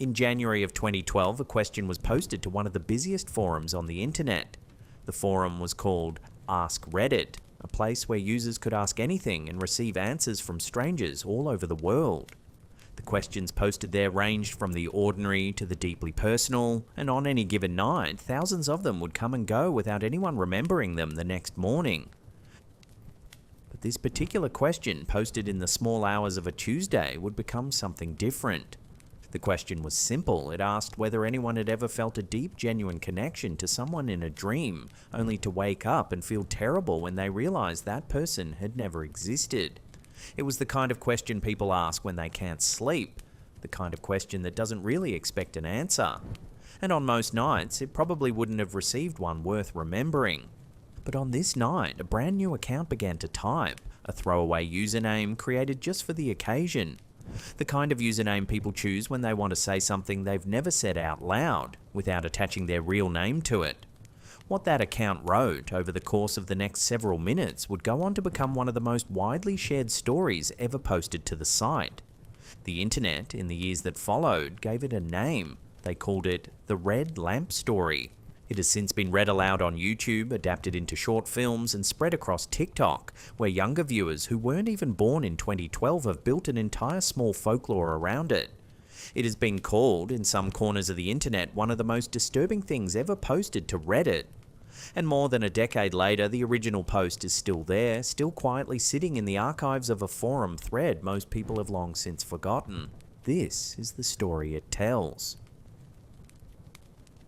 In January of 2012, a question was posted to one of the busiest forums on the internet. The forum was called Ask Reddit, a place where users could ask anything and receive answers from strangers all over the world. The questions posted there ranged from the ordinary to the deeply personal, and on any given night, thousands of them would come and go without anyone remembering them the next morning. But this particular question, posted in the small hours of a Tuesday, would become something different. The question was simple. It asked whether anyone had ever felt a deep, genuine connection to someone in a dream, only to wake up and feel terrible when they realized that person had never existed. It was the kind of question people ask when they can't sleep, the kind of question that doesn't really expect an answer. And on most nights, it probably wouldn't have received one worth remembering. But on this night, a brand new account began to type, a throwaway username created just for the occasion. The kind of username people choose when they want to say something they've never said out loud, without attaching their real name to it. What that account wrote over the course of the next several minutes would go on to become one of the most widely shared stories ever posted to the site. The internet, in the years that followed, gave it a name. They called it the Red Lamp Story. It has since been read aloud on YouTube, adapted into short films, and spread across TikTok, where younger viewers who weren't even born in 2012 have built an entire small folklore around it. It has been called, in some corners of the internet, one of the most disturbing things ever posted to Reddit. And more than a decade later, the original post is still there, still quietly sitting in the archives of a forum thread most people have long since forgotten. This is the story it tells.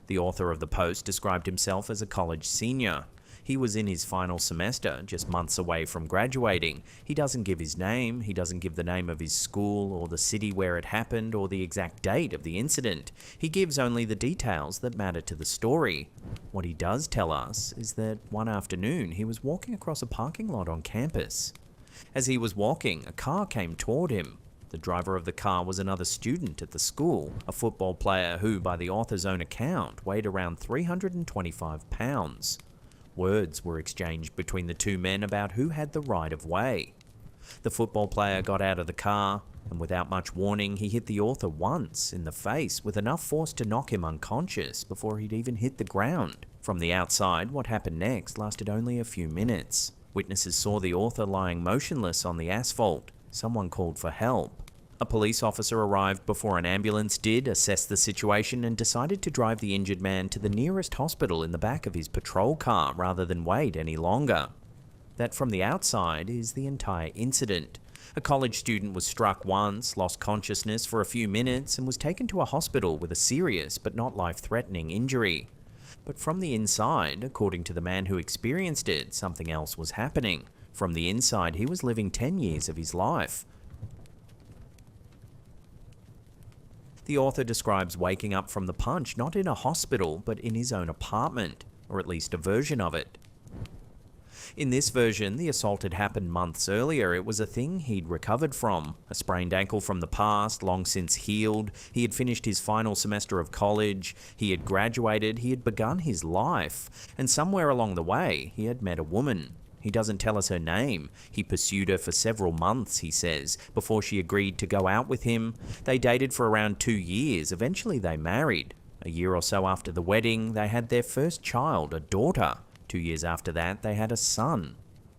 The author of the post described himself as a college senior. He was in his final semester, just months away from graduating. He doesn't give his name, he doesn't give the name of his school or the city where it happened or the exact date of the incident. He gives only the details that matter to the story. What he does tell us is that one afternoon he was walking across a parking lot on campus. As he was walking, a car came toward him. The driver of the car was another student at the school, a football player who, by the author's own account, weighed around 325 pounds. Words were exchanged between the two men about who had the right of way. The football player got out of the car, and without much warning, he hit the author once in the face with enough force to knock him unconscious before he'd even hit the ground. From the outside, what happened next lasted only a few minutes. Witnesses saw the author lying motionless on the asphalt. Someone called for help. A police officer arrived before an ambulance did, assessed the situation, and decided to drive the injured man to the nearest hospital in the back of his patrol car rather than wait any longer. That from the outside is the entire incident. A college student was struck once, lost consciousness for a few minutes, and was taken to a hospital with a serious but not life-threatening injury. But from the inside, according to the man who experienced it, something else was happening. From the inside, he was living 10 years of his life. The author describes waking up from the punch not in a hospital, but in his own apartment, or at least a version of it. In this version, the assault had happened months earlier. It was a thing he'd recovered from. A sprained ankle from the past, long since healed. He had finished his final semester of college. He had graduated. He had begun his life. And somewhere along the way, he had met a woman. He doesn't tell us her name. He pursued her for several months, he says, before she agreed to go out with him. They dated for around 2 years. Eventually they married. A year or so after the wedding, they had their first child, a daughter. 2 years after that, they had a son.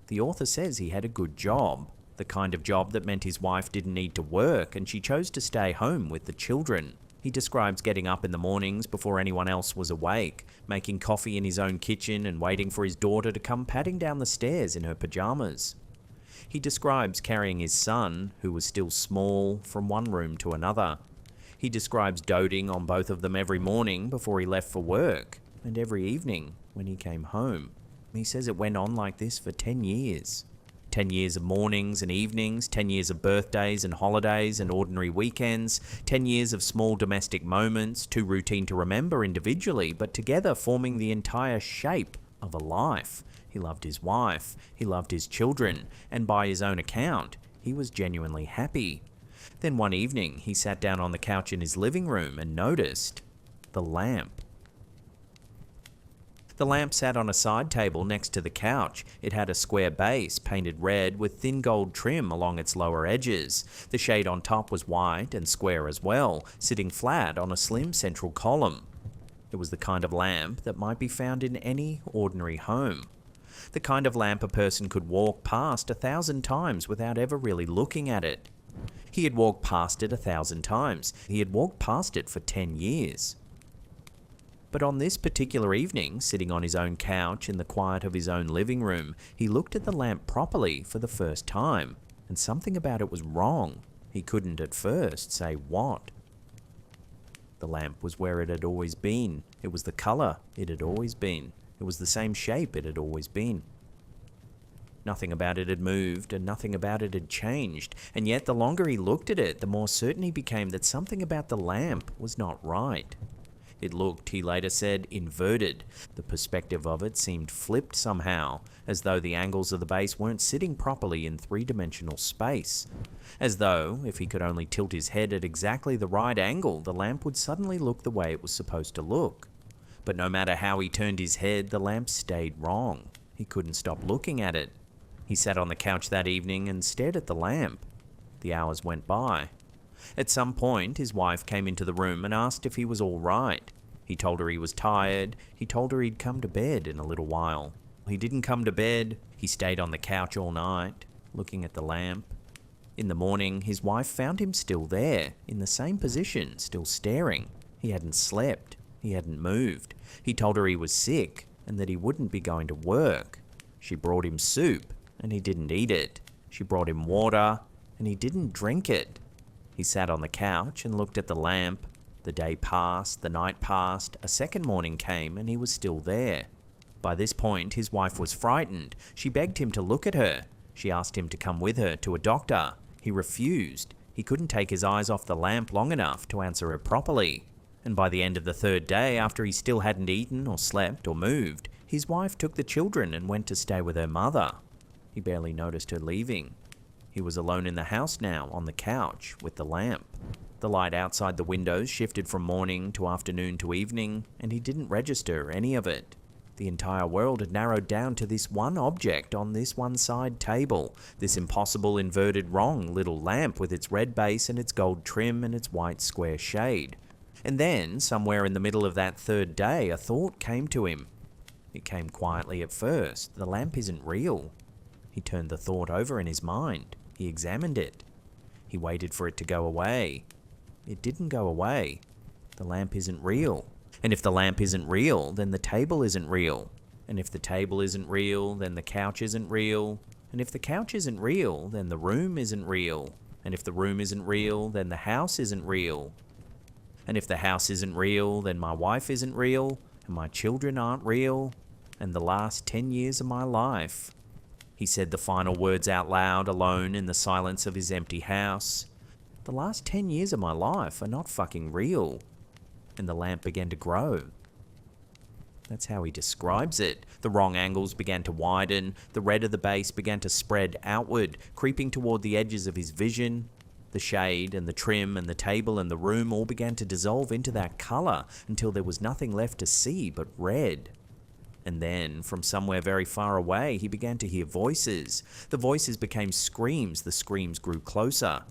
The author says he had a good job. The kind of job that meant his wife didn't need to work and she chose to stay home with the children. He describes getting up in the mornings before anyone else was awake, making coffee in his own kitchen and waiting for his daughter to come padding down the stairs in her pajamas. He describes carrying his son, who was still small, from one room to another. He describes doting on both of them every morning before he left for work, and every evening when he came home. He says it went on like this for 10 years. 10 years of mornings and evenings, 10 years of birthdays and holidays and ordinary weekends, 10 years of small domestic moments, too routine to remember individually, but together forming the entire shape of a life. He loved his wife, he loved his children, and by his own account, he was genuinely happy. Then one evening, he sat down on the couch in his living room and noticed the lamp. The lamp sat on a side table next to the couch. It had a square base, painted red, with thin gold trim along its lower edges. The shade on top was white and square as well, sitting flat on a slim central column. It was the kind of lamp that might be found in any ordinary home. The kind of lamp a person could walk past 1,000 times without ever really looking at it. He had walked past it 1,000 times. He had walked past it for 10 years. But on this particular evening, sitting on his own couch in the quiet of his own living room, he looked at the lamp properly for the first time, and something about it was wrong. He couldn't at first say what. The lamp was where it had always been. It was the color it had always been. It was the same shape it had always been. Nothing about it had moved, and nothing about it had changed, and yet the longer he looked at it, the more certain he became that something about the lamp was not right. It looked, he later said, inverted. The perspective of it seemed flipped somehow, as though the angles of the base weren't sitting properly in three-dimensional space. As though, if he could only tilt his head at exactly the right angle, the lamp would suddenly look the way it was supposed to look. But no matter how he turned his head, the lamp stayed wrong. He couldn't stop looking at it. He sat on the couch that evening and stared at the lamp. The hours went by. At some point, his wife came into the room and asked if he was all right. He told her he was tired. He told her he'd come to bed in a little while. He didn't come to bed. He stayed on the couch all night, looking at the lamp. In the morning, his wife found him still there, in the same position, still staring. He hadn't slept. He hadn't moved. He told her he was sick and that he wouldn't be going to work. She brought him soup, and he didn't eat it. She brought him water, and he didn't drink it. He sat on the couch and looked at the lamp. The day passed, the night passed, a second morning came, and he was still there. By this point, his wife was frightened. She begged him to look at her. She asked him to come with her to a doctor. He refused. He couldn't take his eyes off the lamp long enough to answer her properly. And by the end of the third day, after he still hadn't eaten or slept or moved, his wife took the children and went to stay with her mother. He barely noticed her leaving. He was alone in the house now, on the couch, with the lamp. The light outside the windows shifted from morning to afternoon to evening, and he didn't register any of it. The entire world had narrowed down to this one object on this one-side table, this impossible inverted wrong little lamp with its red base and its gold trim and its white square shade. And then, somewhere in the middle of that third day, a thought came to him. It came quietly at first. The lamp isn't real. He turned the thought over in his mind. He examined it. He waited for it to go away. It didn't go away. The lamp isn't real. And if the lamp isn't real, then the table isn't real. And if the table isn't real, then the couch isn't real. And if the couch isn't real, then the room isn't real. And if the room isn't real, then the house isn't real. And if the house isn't real, then my wife isn't real. And my children aren't real. And the last 10 years of my life. He said the final words out loud, alone in the silence of his empty house. The last 10 years of my life are not fucking real. And the lamp began to grow. That's how he describes it. The wrong angles began to widen. The red of the base began to spread outward, creeping toward the edges of his vision. The shade and the trim and the table and the room all began to dissolve into that color until there was nothing left to see but red. And then, from somewhere very far away, he began to hear voices. The voices became screams. The screams grew closer.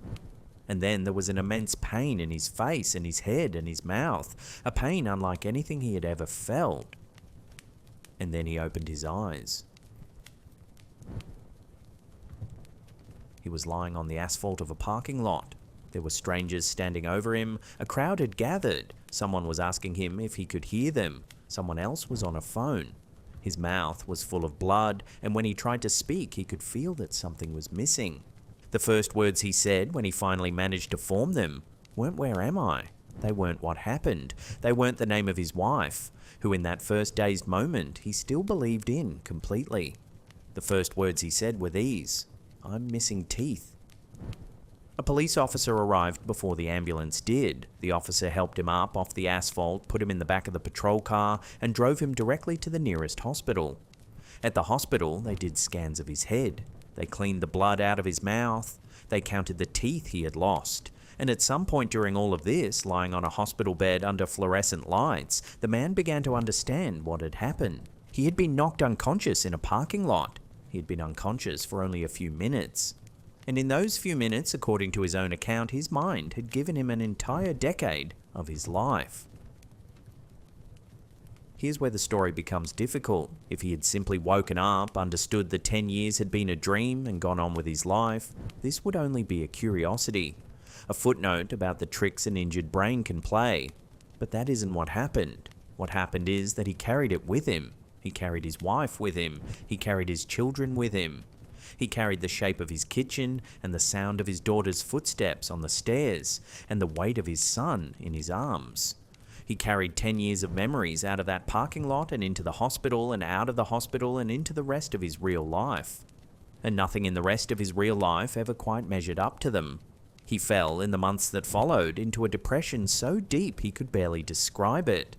And then there was an immense pain in his face and his head and his mouth, a pain unlike anything he had ever felt. And then he opened his eyes. He was lying on the asphalt of a parking lot. There were strangers standing over him. A crowd had gathered. Someone was asking him if he could hear them. Someone else was on a phone. His mouth was full of blood, and when he tried to speak, he could feel that something was missing. The first words he said, when he finally managed to form them, weren't "Where am I?" They weren't what happened. They weren't the name of his wife, who in that first dazed moment he still believed in completely. The first words he said were these: "I'm missing teeth." A police officer arrived before the ambulance did. The officer helped him up off the asphalt, put him in the back of the patrol car, and drove him directly to the nearest hospital. At the hospital, they did scans of his head. They cleaned the blood out of his mouth. They counted the teeth he had lost. And at some point during all of this, lying on a hospital bed under fluorescent lights, the man began to understand what had happened. He had been knocked unconscious in a parking lot. He had been unconscious for only a few minutes. And in those few minutes, according to his own account, his mind had given him an entire decade of his life. Here's where the story becomes difficult. If he had simply woken up, understood that 10 years had been a dream, and gone on with his life, this would only be a curiosity, a footnote about the tricks an injured brain can play. But that isn't what happened. What happened is that he carried it with him. He carried his wife with him. He carried his children with him. He carried the shape of his kitchen and the sound of his daughter's footsteps on the stairs and the weight of his son in his arms. He carried 10 years of memories out of that parking lot and into the hospital and out of the hospital and into the rest of his real life. And nothing in the rest of his real life ever quite measured up to them. He fell, in the months that followed, into a depression so deep he could barely describe it.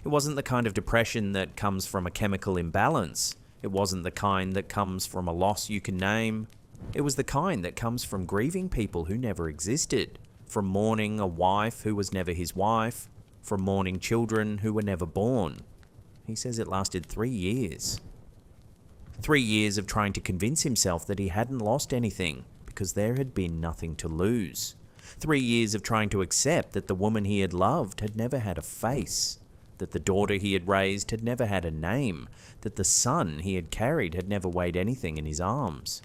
It wasn't the kind of depression that comes from a chemical imbalance. It wasn't the kind that comes from a loss you can name. It was the kind that comes from grieving people who never existed, from mourning a wife who was never his wife, from mourning children who were never born. He says it lasted 3 years. 3 years of trying to convince himself that he hadn't lost anything, because there had been nothing to lose. 3 years of trying to accept that the woman he had loved had never had a face, that the daughter he had raised had never had a name, that the son he had carried had never weighed anything in his arms.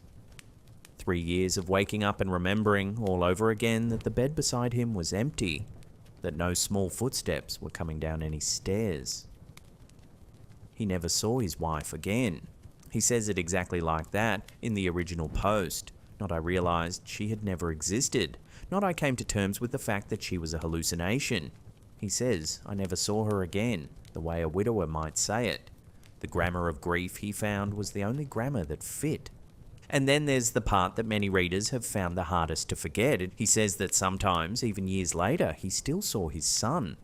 3 years of waking up and remembering all over again that the bed beside him was empty, that no small footsteps were coming down any stairs. He never saw his wife again. He says it exactly like that in the original post. Not I realized she had never existed. Not I came to terms with the fact that she was a hallucination. He says, I never saw her again, the way a widower might say it. The grammar of grief, he found, was the only grammar that fit. And then there's the part that many readers have found the hardest to forget. He says that sometimes, even years later, he still saw his son.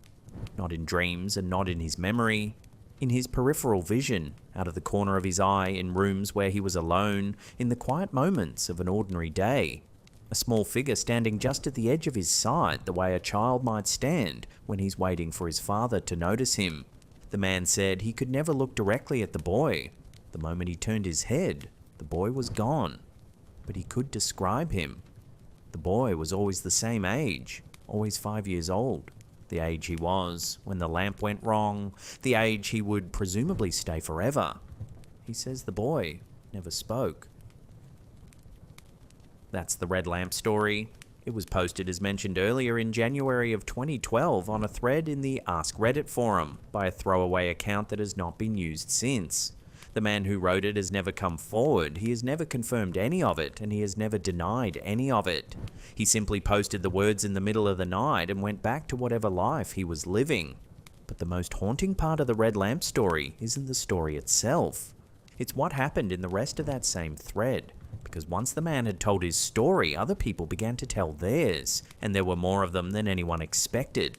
Not in dreams and not in his memory. In his peripheral vision, out of the corner of his eye, in rooms where he was alone, in the quiet moments of an ordinary day. A small figure standing just at the edge of his side, the way a child might stand when he's waiting for his father to notice him. The man said he could never look directly at the boy. The moment he turned his head, the boy was gone. But he could describe him. The boy was always the same age, always 5 years old. The age he was when the lamp went wrong, the age he would presumably stay forever. He says the boy never spoke. That's the red lamp story. It was posted, as mentioned earlier, in January of 2012 on a thread in the Ask Reddit forum by a throwaway account that has not been used since. The man who wrote it has never come forward, he has never confirmed any of it, and he has never denied any of it. He simply posted the words in the middle of the night and went back to whatever life he was living. But the most haunting part of the red lamp story isn't the story itself. It's what happened in the rest of that same thread. Because once the man had told his story, other people began to tell theirs, and there were more of them than anyone expected.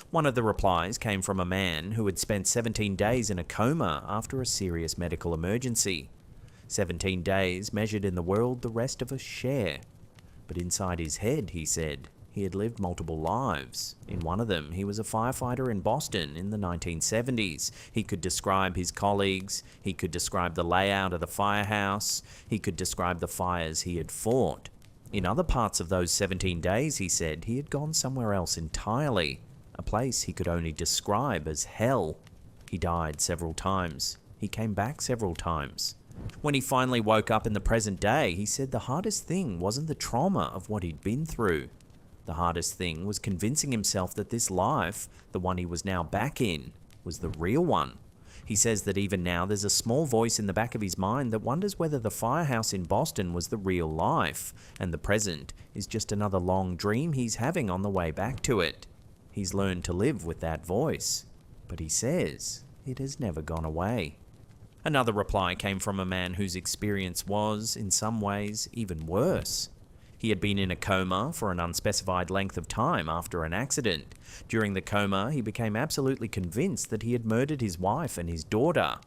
One of the replies came from a man who had spent 17 days in a coma after a serious medical emergency. 17 days measured in the world the rest of us share. But inside his head, he said, he had lived multiple lives. In one of them, he was a firefighter in Boston in the 1970s. He could describe his colleagues. He could describe the layout of the firehouse. He could describe the fires he had fought. In other parts of those 17 days, he said, he had gone somewhere else entirely. A place he could only describe as hell. He died several times. He came back several times. When he finally woke up in the present day, he said the hardest thing wasn't the trauma of what he'd been through. The hardest thing was convincing himself that this life, the one he was now back in, was the real one. He says that even now there's a small voice in the back of his mind that wonders whether the firehouse in Boston was the real life, and the present is just another long dream he's having on the way back to it. He's learned to live with that voice, but he says it has never gone away. Another reply came from a man whose experience was, in some ways, even worse. He had been in a coma for an unspecified length of time after an accident. During the coma, he became absolutely convinced that he had murdered his wife and his daughter,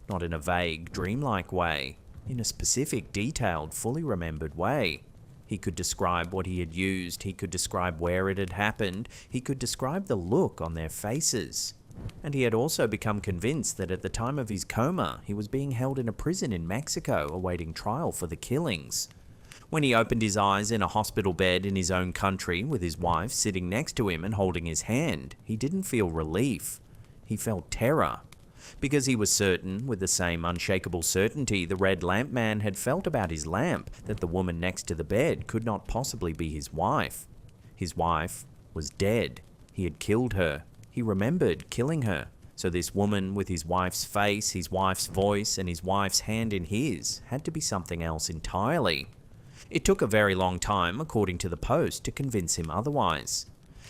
not in a vague, dreamlike way, in a specific, detailed, fully remembered way. He could describe what he had used, he could describe where it had happened, he could describe the look on their faces. And he had also become convinced that at the time of his coma, he was being held in a prison in Mexico awaiting trial for the killings. When he opened his eyes in a hospital bed in his own country with his wife sitting next to him and holding his hand, he didn't feel relief. He felt terror. Because he was certain, with the same unshakable certainty the red lamp man had felt about his lamp, that the woman next to the bed could not possibly be his wife. His wife was dead. He had killed her. He remembered killing her. So this woman with his wife's face, his wife's voice, and his wife's hand in his had to be something else entirely. It took a very long time, according to the Post, to convince him otherwise.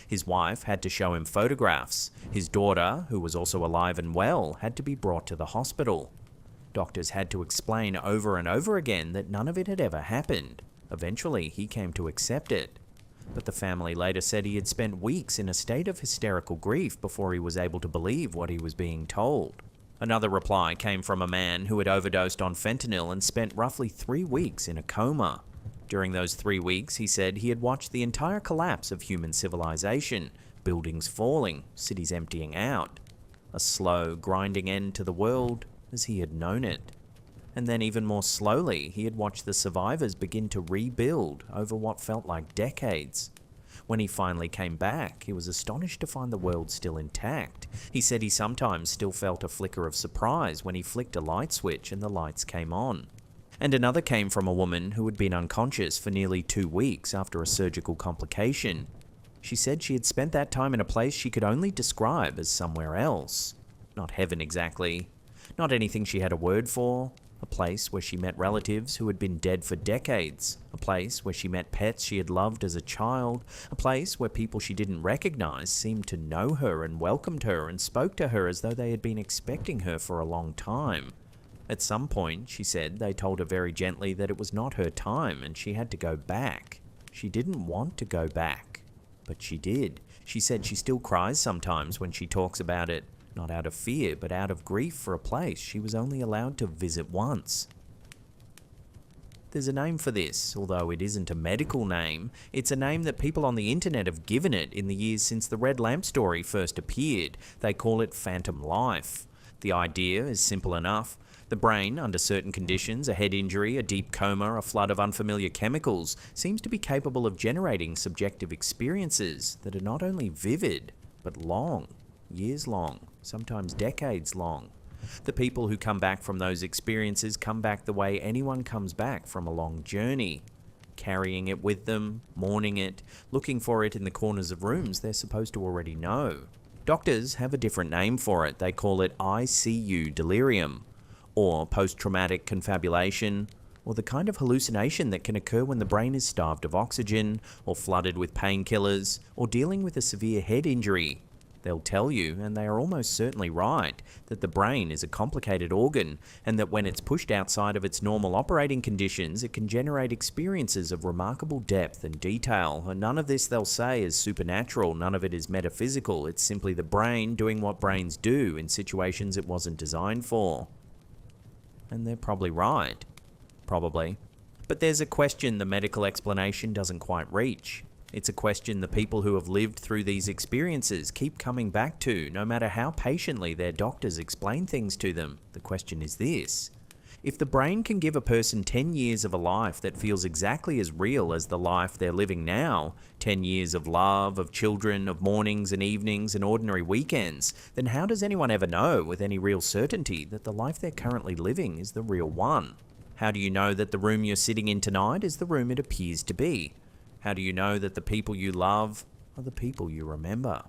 His wife had to show him photographs. His daughter, who was also alive and well, had to be brought to the hospital. Doctors had to explain over and over again that none of it had ever happened. Eventually, he came to accept it. But the family later said he had spent weeks in a state of hysterical grief before he was able to believe what he was being told. Another reply came from a man who had overdosed on fentanyl and spent roughly 3 weeks in a coma. During those 3 weeks, he said he had watched the entire collapse of human civilization, buildings falling, cities emptying out. A slow, grinding end to the world as he had known it. And then even more slowly, he had watched the survivors begin to rebuild over what felt like decades. When he finally came back, he was astonished to find the world still intact. He said he sometimes still felt a flicker of surprise when he flicked a light switch and the lights came on. And another came from a woman who had been unconscious for nearly 2 weeks after a surgical complication. She said she had spent that time in a place she could only describe as somewhere else. Not heaven exactly. Not anything she had a word for. A place where she met relatives who had been dead for decades. A place where she met pets she had loved as a child. A place where people she didn't recognize seemed to know her and welcomed her and spoke to her as though they had been expecting her for a long time. At some point, she said, they told her very gently that it was not her time and she had to go back. She didn't want to go back, but she did. She said she still cries sometimes when she talks about it. Not out of fear, but out of grief for a place she was only allowed to visit once. There's a name for this, although it isn't a medical name. It's a name that people on the internet have given it in the years since the Red Lamp story first appeared. They call it phantom life. The idea is simple enough. The brain, under certain conditions, a head injury, a deep coma, a flood of unfamiliar chemicals, seems to be capable of generating subjective experiences that are not only vivid, but long. Years long, sometimes decades long. The people who come back from those experiences come back the way anyone comes back from a long journey, carrying it with them, mourning it, looking for it in the corners of rooms they're supposed to already know. Doctors have a different name for it. They call it ICU delirium, or post-traumatic confabulation, or the kind of hallucination that can occur when the brain is starved of oxygen, or flooded with painkillers, or dealing with a severe head injury. They'll tell you, and they are almost certainly right, that the brain is a complicated organ, and that when it's pushed outside of its normal operating conditions, it can generate experiences of remarkable depth and detail. And none of this, they'll say, is supernatural, none of it is metaphysical. It's simply the brain doing what brains do in situations it wasn't designed for. And they're probably right. Probably. But there's a question the medical explanation doesn't quite reach. It's a question the people who have lived through these experiences keep coming back to, no matter how patiently their doctors explain things to them. The question is this: if the brain can give a person 10 years of a life that feels exactly as real as the life they're living now, 10 years of love, of children, of mornings and evenings and ordinary weekends, then how does anyone ever know with any real certainty that the life they're currently living is the real one? How do you know that the room you're sitting in tonight is the room it appears to be? How do you know that the people you love are the people you remember?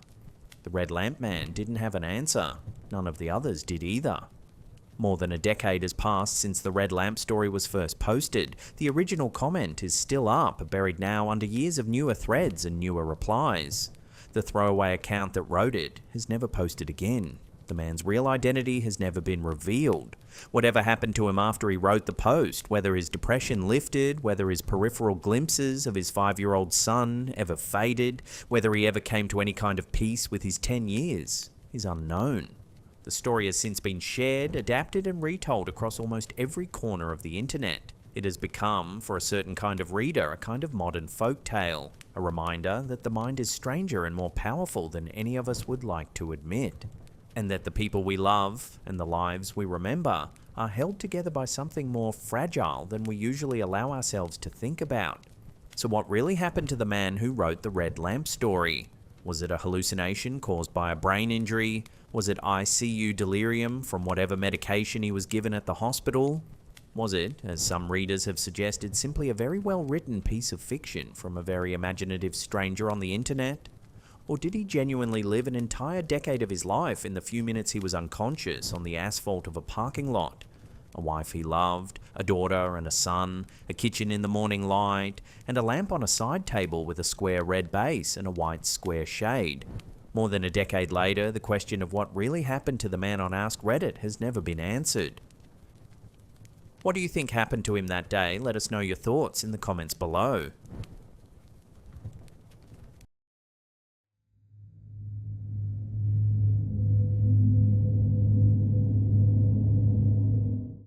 The Red Lamp Man didn't have an answer. None of the others did either. More than a decade has passed since the Red Lamp story was first posted. The original comment is still up, buried now under years of newer threads and newer replies. The throwaway account that wrote it has never posted again. The man's real identity has never been revealed. Whatever happened to him after he wrote the post, whether his depression lifted, whether his peripheral glimpses of his 5-year-old son ever faded, whether he ever came to any kind of peace with his 10 years, is unknown. The story has since been shared, adapted and retold across almost every corner of the internet. It has become, for a certain kind of reader, a kind of modern folk tale, a reminder that the mind is stranger and more powerful than any of us would like to admit. and that the people we love and the lives we remember are held together by something more fragile than we usually allow ourselves to think about. So what really happened to the man who wrote the Red Lamp story? Was it a hallucination caused by a brain injury? Was it ICU delirium from whatever medication he was given at the hospital? Was it, as some readers have suggested, simply a very well-written piece of fiction from a very imaginative stranger on the internet? Or did he genuinely live an entire decade of his life in the few minutes he was unconscious on the asphalt of a parking lot? A wife he loved, a daughter and a son, a kitchen in the morning light, and a lamp on a side table with a square red base and a white square shade. More than a decade later, the question of what really happened to the man on Ask Reddit has never been answered. What do you think happened to him that day? Let us know your thoughts in the comments below.